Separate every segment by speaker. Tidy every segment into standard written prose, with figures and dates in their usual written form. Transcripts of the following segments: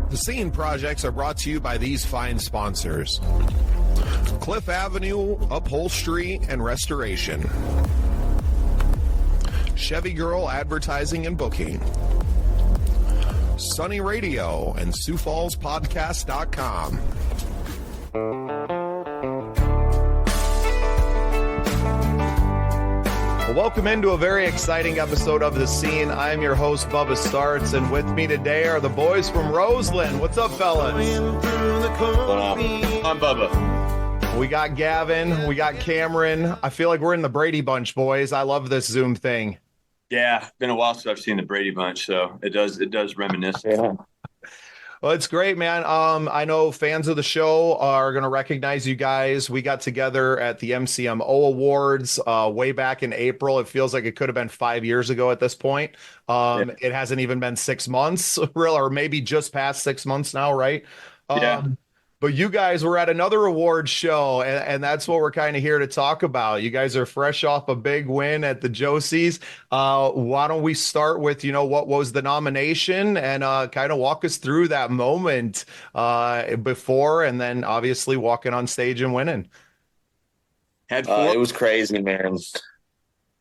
Speaker 1: The Scene projects are brought to you by these fine sponsors: Cliff Avenue Upholstery and Restoration, Chevy Girl Advertising and Booking, Sunny Radio, and SiouxFallsPodcast.com. Welcome into a very exciting episode of The Scene. I am your host, Bubba Startz, and with me today are the boys from Roseland. What's up, fellas?
Speaker 2: I'm Bubba.
Speaker 1: We got Gavin, we got Cameron. I feel like we're in the Brady Bunch, boys. I love this Zoom thing.
Speaker 2: Yeah, been a while since I've seen the Brady Bunch, so it does reminisce. Yeah.
Speaker 1: Well, it's great, man. I know fans of the show are going to recognize you guys. We got together at the MCMO Awards way back in April. It feels like it could have been 5 years ago at this point. It hasn't even been 6 months, or maybe just past 6 months now, right?
Speaker 2: Yeah.
Speaker 1: But you guys were at another award show, and that's what we're kind of here to talk about. You guys are fresh off a big win at the Josies. Why don't we start with, what was the nomination, and kind of walk us through that moment before, and then obviously walking on stage and winning.
Speaker 3: It was crazy, man.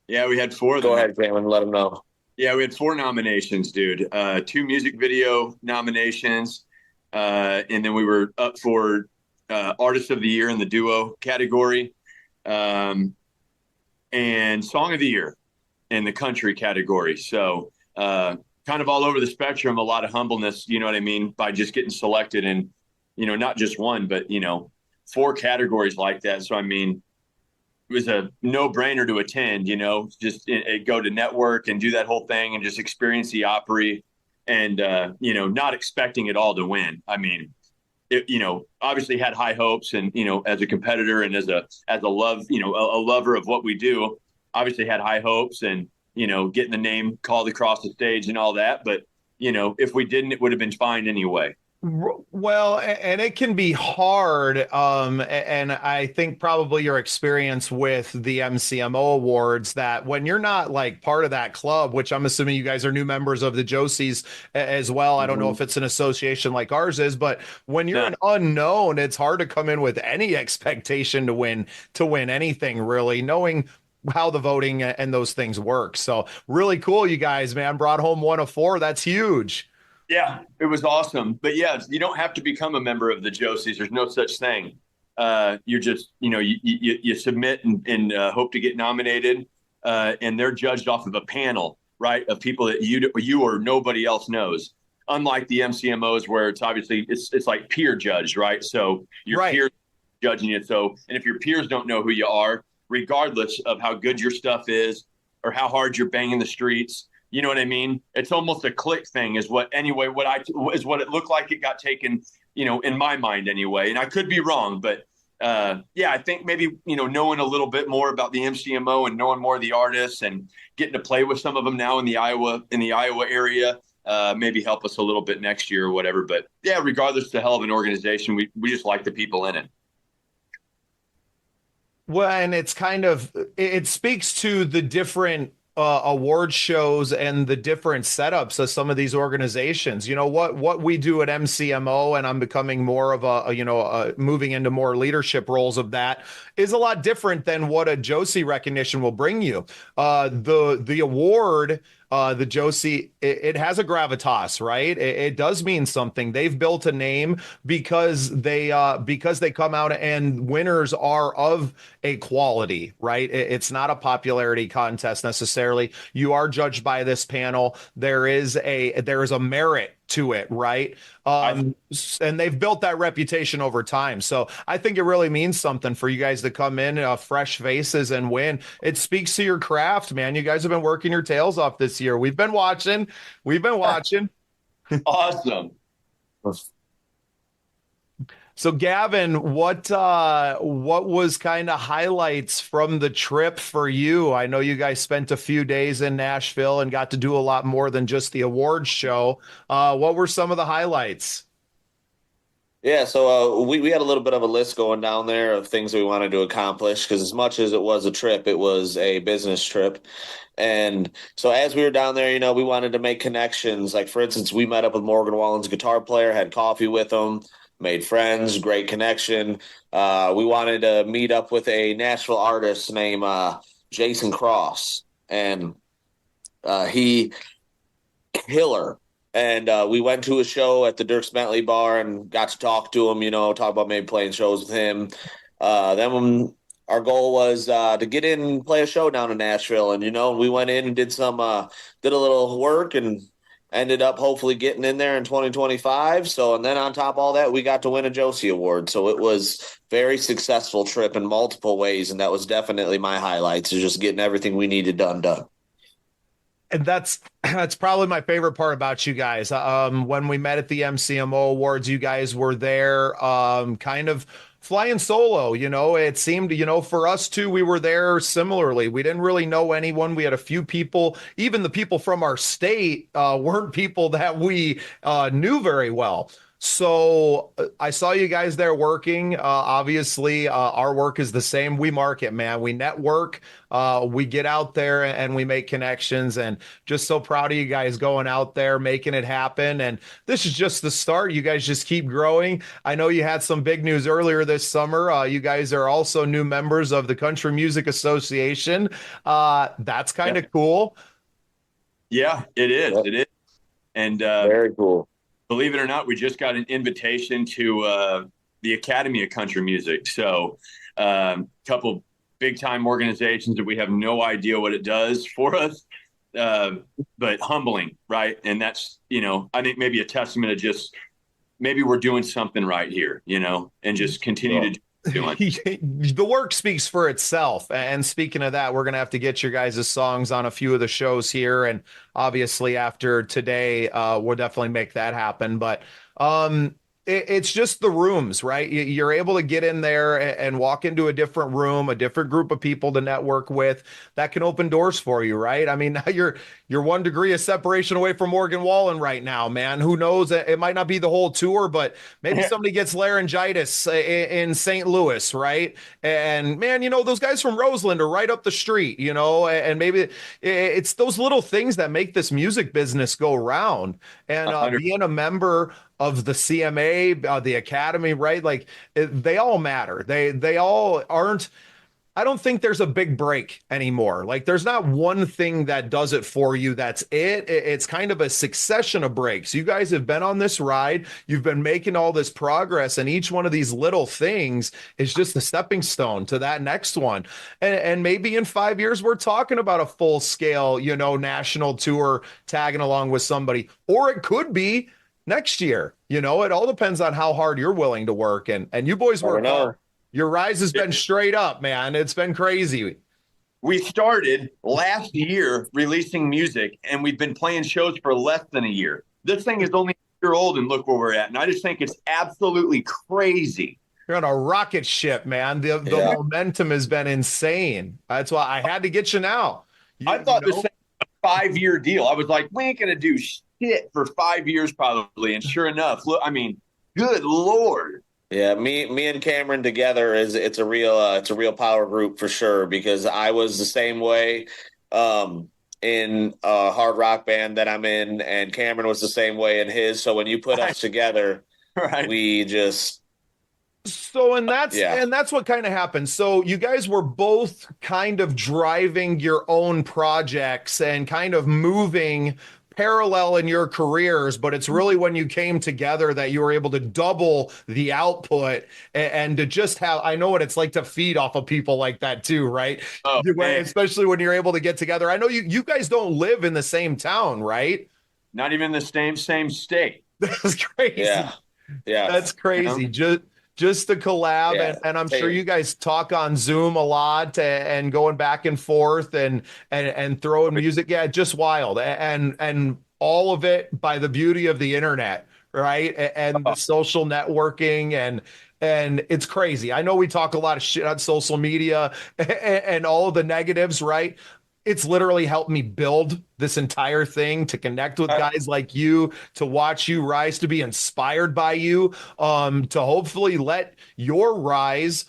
Speaker 2: Yeah, we had four.
Speaker 3: Go ahead, Cameron, let them know.
Speaker 2: Yeah, we had 4 nominations, dude. 2 music video nominations. And then we were up for Artist of the Year in the duo category, and Song of the Year in the country category. So kind of all over the spectrum, a lot of humbleness, you know what I mean, by just getting selected in, not just one, but, 4 categories like that. So, I mean, it was a no-brainer to attend, just go to network and do that whole thing and just experience the Opry. And, not expecting it all to win. I mean, obviously had high hopes and, as a competitor and as a love, a lover of what we do, obviously had high hopes and, getting the name called across the stage and all that. But, if we didn't, it would have been fine anyway.
Speaker 1: Well, and it can be hard. And I think probably your experience with the MCMO Awards, that when you're not like part of that club, which I'm assuming you guys are new members of the Josies as well. I don't know if it's an association like ours is, but when you're an unknown, it's hard to come in with any expectation to win anything, really, knowing how the voting and those things work. So really cool. You guys, man, brought home 1 of 4. That's huge.
Speaker 2: Yeah, it was awesome. But yeah, you don't have to become a member of the Josies. There's no such thing. You're just, you submit and hope to get nominated. And they're judged off of a panel, right, of people that you or nobody else knows. Unlike the MCMOs, where it's obviously it's like peer judged, right? So your peers judging it. So, and if your peers don't know who you are, regardless of how good your stuff is or how hard you're banging the streets, you know what I mean? It's almost a click thing is what it looked like it got taken, in my mind anyway. And I could be wrong, but I think maybe, knowing a little bit more about the MCMO and knowing more of the artists and getting to play with some of them now in the Iowa area, maybe help us a little bit next year or whatever. But yeah, regardless, the hell of an organization, we just like the people in it.
Speaker 1: Well, and it speaks to the different award shows and the different setups of some of these organizations. What we do at MCMO, and I'm becoming more of moving into more leadership roles of that, is a lot different than what a Josie recognition will bring you. The award, the Josie, it has a gravitas, right? It does mean something. They've built a name because they come out, and winners are of a quality, right? It's not a popularity contest necessarily. You are judged by this panel. There is a merit to it, right? And they've built that reputation over time. So I think it really means something for you guys to come in fresh faces and win. It speaks to your craft, man. You guys have been working your tails off this year. We've been watching.
Speaker 2: Awesome.
Speaker 1: So Gavin, what was kind of highlights from the trip for you? I know you guys spent a few days in Nashville and got to do a lot more than just the awards show. What were some of the highlights?
Speaker 3: Yeah, so we had a little bit of a list going down there of things we wanted to accomplish because as much as it was a trip, it was a business trip. And so as we were down there, we wanted to make connections. Like for instance, we met up with Morgan Wallen's guitar player, had coffee with him, made friends, great connection. We wanted to meet up with a Nashville artist named Jason Cross, and he killer. And we went to a show at the Dirks Bentley bar and got to talk to him, talk about maybe playing shows with him. Then when our goal was to get in and play a show down in Nashville. And, we went in and did did a little work and ended up hopefully getting in there in 2025. So, and then on top of all that, we got to win a Josie Award. So it was very successful trip in multiple ways. And that was definitely my highlights, is just getting everything we needed done.
Speaker 1: And that's probably my favorite part about you guys. When we met at the MCMO Awards, you guys were there, kind of flying solo. It seemed, for us too, we were there similarly. We didn't really know anyone. We had a few people. Even the people from our state weren't people that we knew very well. So I saw you guys there working. Obviously, our work is the same. We market, man. We network. We get out there and we make connections. And just so proud of you guys going out there, making it happen. And this is just the start. You guys just keep growing. I know you had some big news earlier this summer. You guys are also new members of the Country Music Association. That's kind of cool.
Speaker 2: Yeah, it is. Yep. It is. And
Speaker 3: very cool.
Speaker 2: Believe it or not, we just got an invitation to the Academy of Country Music. So a couple big time organizations that we have no idea what it does for us, but humbling, right? And that's, I think maybe a testament of just maybe we're doing something right here, and just continue to do
Speaker 1: the work speaks for itself. And speaking of that, we're going to have to get your guys' songs on a few of the shows here. And obviously after today, we'll definitely make that happen. But it's just the rooms, right? You're able to get in there and walk into a different room, a different group of people to network with. That can open doors for you, right? I mean, now you're 1 degree of separation away from Morgan Wallen right now, man. Who knows? It might not be the whole tour, but maybe somebody gets laryngitis in St. Louis, right? And man, those guys from Roseland are right up the street, and maybe it's those little things that make this music business go round. And being a member of the CMA, the Academy, right? Like they all matter. They all aren't. I don't think there's a big break anymore. Like there's not one thing that does it for you. That's it. It's kind of a succession of breaks. You guys have been on this ride. You've been making all this progress, and each one of these little things is just a stepping stone to that next one. And maybe in 5 years, we're talking about a full scale, national tour tagging along with somebody, or it could be next year. It all depends on how hard you're willing to work. And you boys work hard. Your rise has been straight up, man. It's been crazy.
Speaker 2: We started last year releasing music, and we've been playing shows for less than a year. This thing is only a year old, and look where we're at. And I just think it's absolutely crazy.
Speaker 1: You're on a rocket ship, man. The momentum has been insane. That's why I had to get you now.
Speaker 2: I thought this thing was a 5-year deal. I was like, we ain't going to do shit for 5 years probably. And sure enough, look, I mean, good Lord.
Speaker 3: Yeah, me and Cameron together it's a real power group for sure, because I was the same way in a hard rock band that I'm in, and Cameron was the same way in his. So when you put us together, we just
Speaker 1: and that's what kind of happened. So you guys were both kind of driving your own projects and kind of moving parallel in your careers, but it's really when you came together that you were able to double the output and to just have, I know what it's like to feed off of people like that too, right?
Speaker 2: Oh,
Speaker 1: especially when you're able to get together. I know you guys don't live in the same town, right?
Speaker 2: Not even the same state.
Speaker 1: That's crazy.
Speaker 3: Yeah.
Speaker 1: That's crazy. Just to collab, and I'm sure you guys talk on Zoom a lot and going back and forth and throwing music. Yeah, just wild. And all of it by the beauty of the internet, right? And the social networking and it's crazy. I know we talk a lot of shit on social media and all of the negatives, right? it's literally helped me build this entire thing, to connect with guys like you, to watch you rise, to be inspired by you, to hopefully let your rise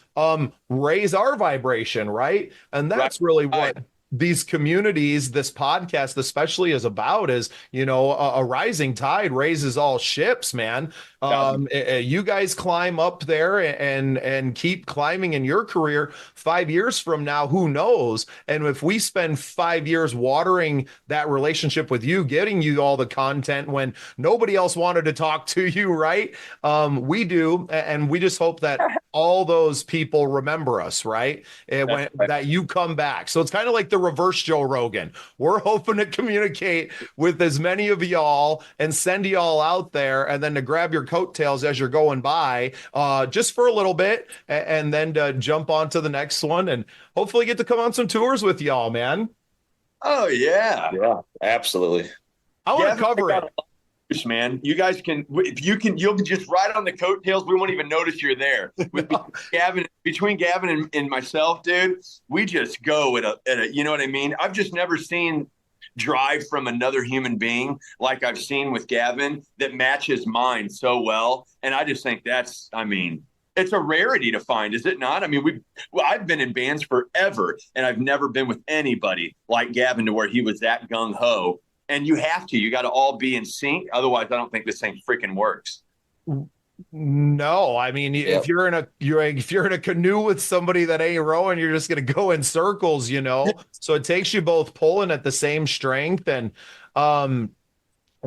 Speaker 1: raise our vibration, right? And
Speaker 2: Right.
Speaker 1: that's really what these communities, this podcast especially, is about. Is, a rising tide raises all ships, man. You guys climb up there and keep climbing in your career. 5 years from now, who knows? And if we spend 5 years watering that relationship with you, getting you all the content when nobody else wanted to talk to you, right? We do, and we just hope that all those people remember us, right? That you come back. So it's kind of like the reverse Joe Rogan. We're hoping to communicate with as many of y'all and send y'all out there, and then to grab your coattails as you're going by, just for a little bit, and then to jump onto the next one, and hopefully get to come on some tours with y'all, man.
Speaker 2: Oh yeah.
Speaker 3: Yeah, absolutely.
Speaker 1: I want to cover it.
Speaker 2: Man, you guys can, if you can, you'll just ride on the coattails. We won't even notice you're there. Between Gavin and myself, dude, we just go at a, you know what I mean? I've just never seen drive from another human being like I've seen with Gavin that matches mine so well. And I just think it's a rarity to find, is it not? I mean, I've been in bands forever, and I've never been with anybody like Gavin to where he was that gung ho. And you got to all be in sync. Otherwise, I don't think this thing freaking works.
Speaker 1: No, I mean, if you're in a canoe with somebody that ain't rowing, you're just going to go in circles, So it takes you both pulling at the same strength. And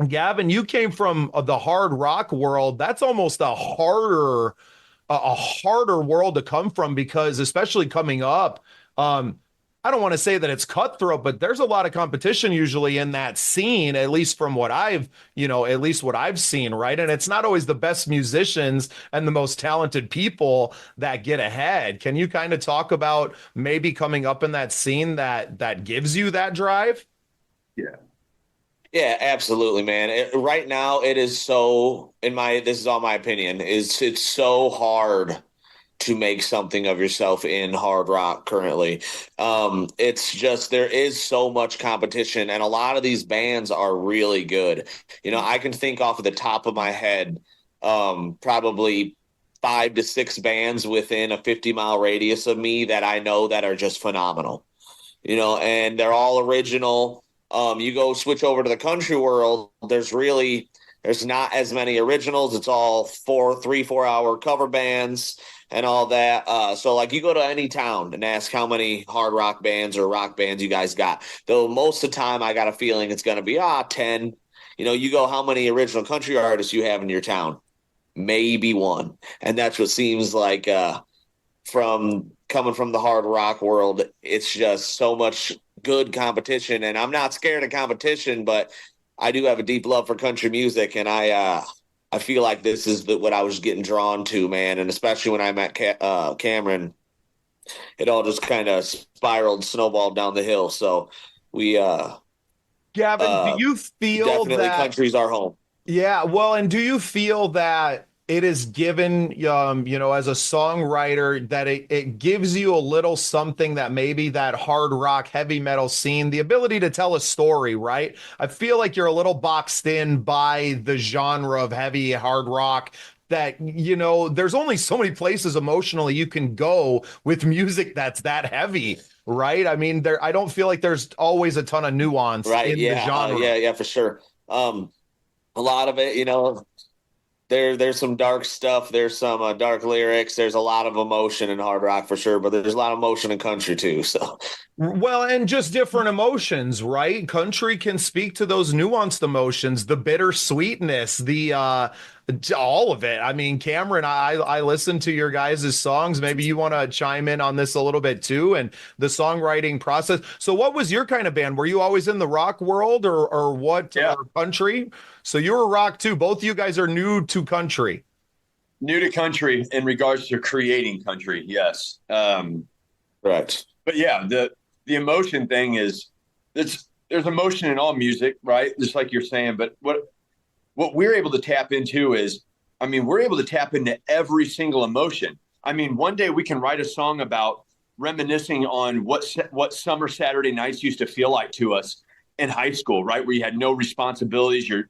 Speaker 1: Gavin, you came from the hard rock world. That's almost a harder world to come from, because especially coming up, I don't want to say that it's cutthroat, but there's a lot of competition usually in that scene, at least from what I've seen, right? And it's not always the best musicians and the most talented people that get ahead. Can you kind of talk about maybe coming up in that scene that gives you that drive?
Speaker 2: Yeah.
Speaker 3: Yeah, absolutely, man. Right now, it is so, this is all my opinion, it's so hard to make something of yourself in hard rock currently. It's just, there is so much competition, and a lot of these bands are really good. I can think off of the top of my head, probably 5 to 6 bands within a 50-mile radius of me that I know that are just phenomenal, and they're all original. You go switch over to the country world, there's not as many originals. It's all 3-4 hour cover bands and all that. So like, you go to any town and ask how many hard rock bands or rock bands you guys got. Though most of the time I got a feeling it's going to be 10. You go, how many original country artists you have in your town? Maybe 1. And that's what seems like from coming from the hard rock world. It's just so much good competition, and I'm not scared of competition, but I do have a deep love for country music, and I feel like this is what I was getting drawn to, man. And especially when I met Cameron, it all just kind of snowballed down the hill. So we,
Speaker 1: Gavin, do you feel
Speaker 3: definitely
Speaker 1: that
Speaker 3: country's our home?
Speaker 1: Yeah, well, and do you feel that it is given, as a songwriter, that it gives you a little something that maybe that hard rock, heavy metal scene, the ability to tell a story, right? I feel like you're a little boxed in by the genre of heavy hard rock, that, there's only so many places emotionally you can go with music that's that heavy, right? I mean, I don't feel like there's always a ton of nuance in the genre.
Speaker 3: Yeah, for sure. A lot of it, there's some dark stuff. There's some dark lyrics. There's a lot of emotion in hard rock for sure, but there's a lot of emotion in country too. So,
Speaker 1: well, and just different emotions, right? Country can speak to those nuanced emotions, the bittersweetness, all of it. I mean, Cameron, I listened to your guys' songs. Maybe you want to chime in on this a little bit too, and the songwriting process. So what was your kind of band? Were you always in the rock world or what?
Speaker 2: Yeah.
Speaker 1: Or country? So you were rock too. Both of you guys are new to country.
Speaker 2: New to country in regards to creating country. Yes.
Speaker 3: Right.
Speaker 2: But yeah, the emotion thing is, there's emotion in all music, right? Just like you're saying, but what we're able to tap into is, we're able to tap into every single emotion. One day we can write a song about reminiscing on what summer Saturday nights used to feel like to us in high school, right? Where you had no responsibilities, or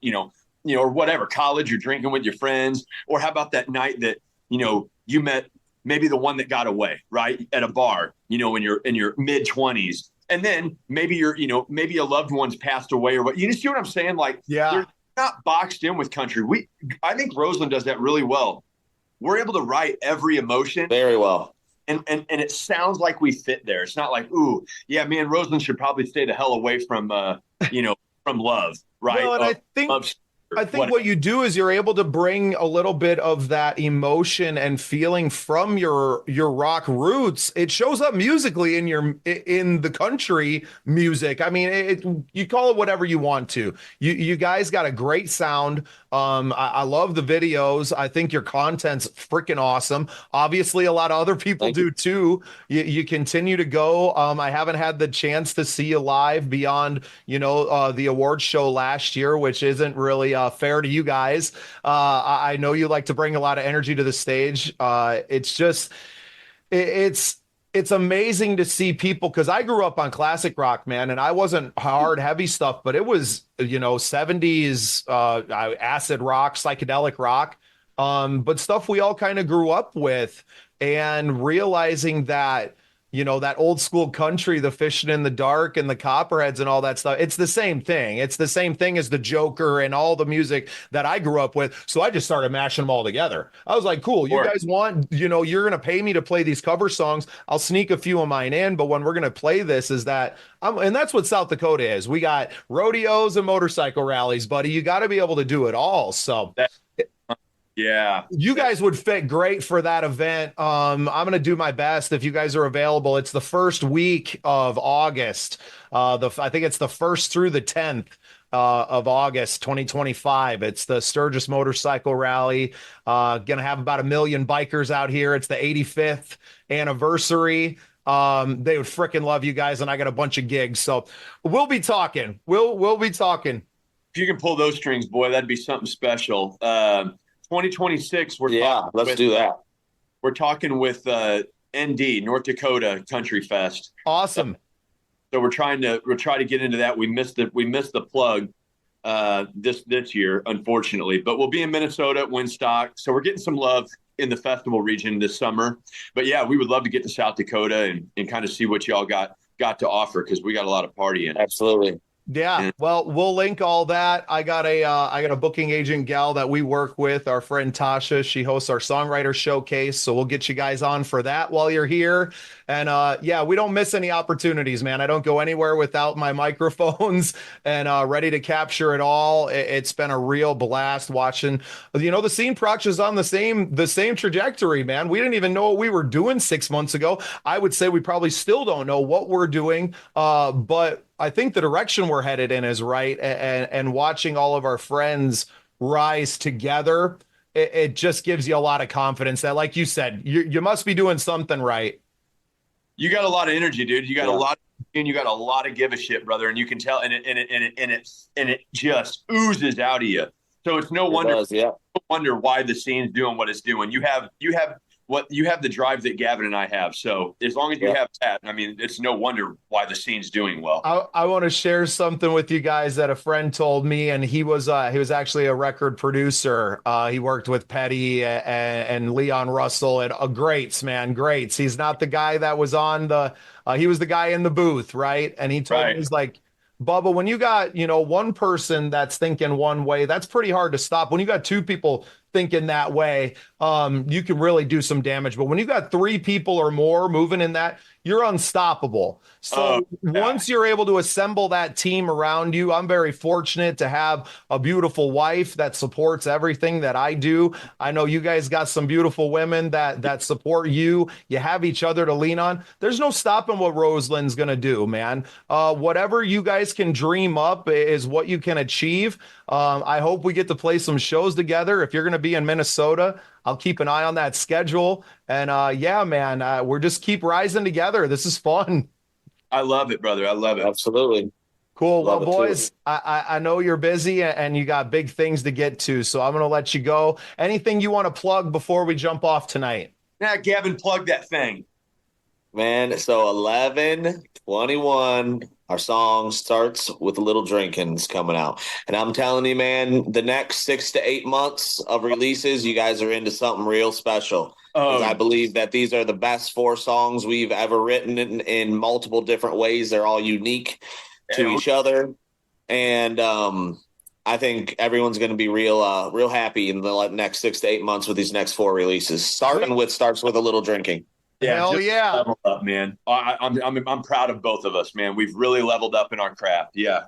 Speaker 2: whatever, college, you're drinking with your friends. Or how about that night that, you met maybe the one that got away, right? At a bar, when you're in your mid 20s. And then maybe maybe a loved one's passed away or what. You see what I'm saying? Like,
Speaker 1: Yeah.
Speaker 2: they're not boxed in with country. I think Roseland does that really well. We're able to write every emotion
Speaker 3: Very well.
Speaker 2: And it sounds like we fit there. It's not like, ooh, yeah, man, Roseland should probably stay the hell away from from love, right?
Speaker 1: Well, and I think what you do is you're able to bring a little bit of that emotion and feeling from your rock roots. It shows up musically in the country music. I mean, you call it whatever you want to. You guys got a great sound. I love the videos. I think your content's freaking awesome. Obviously, a lot of other people do too. You continue to go. I haven't had the chance to see you live beyond, the awards show last year, which isn't really fair to you guys. I know you like to bring a lot of energy to the stage. It's amazing to see people, because I grew up on classic rock, man, and I wasn't hard, heavy stuff, but it was, 70s acid rock, psychedelic rock, but stuff we all kind of grew up with, and realizing that, that old school country, the fishing in the dark and the copperheads and all that stuff. It's the same thing. It's the same thing as the Joker and all the music that I grew up with. So I just started mashing them all together. I was like, cool, you guys want, you're going to pay me to play these cover songs. I'll sneak a few of mine in. But when we're going to play this is that, and that's what South Dakota is. We got rodeos and motorcycle rallies, buddy. You got to be able to do it all. So
Speaker 2: yeah,
Speaker 1: you guys would fit great for that event. I'm going to do my best if you guys are available. It's the first week of August. I think it's the 1st through the 10th of August, 2025. It's the Sturgis Motorcycle Rally. Going to have about 1 million bikers out here. It's the 85th anniversary. They would freaking love you guys, and I got a bunch of gigs. So we'll be talking. We'll be talking.
Speaker 2: If you can pull those strings, boy, that'd be something special. 2026,
Speaker 3: let's do that.
Speaker 2: We're talking with ND, North Dakota Country Fest.
Speaker 1: Awesome.
Speaker 2: So we'll try to get into that. We missed the plug this year, unfortunately, but we'll be in Minnesota at Winstock. So we're getting some love in the festival region this summer. But yeah, we would love to get to South Dakota and kind of see what y'all got to offer, because we got a lot of partying.
Speaker 3: Absolutely.
Speaker 1: Yeah, well, we'll link all that. I got a booking agent gal that we work with, our friend Tasha. She hosts our songwriter showcase, so we'll get you guys on for that while you're here. And yeah, we don't miss any opportunities, man. I don't go anywhere without my microphones and ready to capture it all. It's been a real blast watching. The Scene Prox is on the same trajectory, man. We didn't even know what we were doing 6 months ago. I would say we probably still don't know what we're doing, but I think the direction we're headed in is right, and watching all of our friends rise together, it just gives you a lot of confidence that, like you said, you must be doing something right.
Speaker 2: You got a lot of energy, dude. You got a lot, and you got a lot of give a shit, brother. And you can tell, and it just oozes out of you. So it's no wonder why the scene's doing what it's doing. You have the drive that Gavin and I have. So as long as you have that, I mean, it's no wonder why the scene's doing well.
Speaker 1: I want to share something with you guys that a friend told me, and he was actually a record producer. He worked with Petty and Leon Russell and greats, man, greats. He's not the guy that was on he was the guy in the booth, right? And he told me, he's like, Bubba, when you got, one person that's thinking one way, that's pretty hard to stop. When you got two people thinking that way, you can really do some damage. But when you got 3 people or more moving in that, you're unstoppable. So once you're able to assemble that team around you, I'm very fortunate to have a beautiful wife that supports everything that I do. I know you guys got some beautiful women that support you. You have each other to lean on. There's no stopping what Roseland's going to do, man. Whatever you guys can dream up is what you can achieve. I hope we get to play some shows together. If you're going to be in Minnesota, I'll keep an eye on that schedule. And yeah, man, we're just keep rising together. This is fun.
Speaker 2: I love it, brother. I love it.
Speaker 3: Absolutely.
Speaker 1: Cool. Well, boys, I know you're busy and you got big things to get to, so I'm going to let you go. Anything you want to plug before we jump off tonight?
Speaker 2: Yeah, Gavin, plug that thing.
Speaker 3: Man, so 11/21, our song starts with Little Drinkin's coming out. And I'm telling you, man, the next 6 to 8 months of releases, you guys are into something real special. Because I believe that these are the best 4 songs we've ever written in multiple different ways. They're all unique to each other. And I think everyone's going to be real happy in the next 6 to 8 months with these next 4 releases. Starts with a Little Drinkin.
Speaker 2: Yeah,
Speaker 1: hell yeah,
Speaker 2: level up, man. I'm proud of both of us, man. We've really leveled up in our craft. Yeah,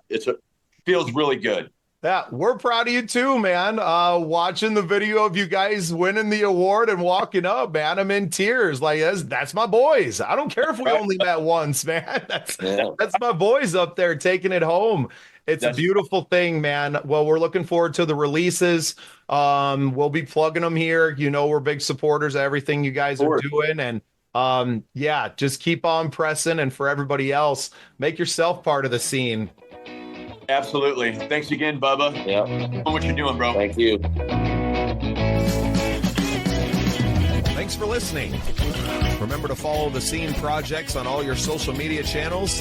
Speaker 2: feels really good.
Speaker 1: Yeah, we're proud of you too, man. Watching the video of you guys winning the award and walking up, man, I'm in tears. Like that's my boys. I don't care if we only met once, man. That's my boys up there taking it home. It's a beautiful thing, man. Well, we're looking forward to the releases. We'll be plugging them here. You know, we're big supporters of everything you guys are doing, and yeah, just keep on pressing. And for everybody else, make yourself part of the scene.
Speaker 2: Absolutely. Thanks again, Bubba.
Speaker 3: Yeah.
Speaker 2: For what you're doing, bro.
Speaker 3: Thank you.
Speaker 1: Thanks for listening. Remember to follow the Scene Projects on all your social media channels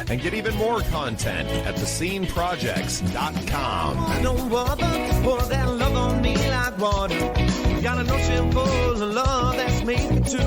Speaker 1: and get even more content at thesceneprojects.com.
Speaker 4: No other pour that love on me like water. Gotta know she was a love that's made for two.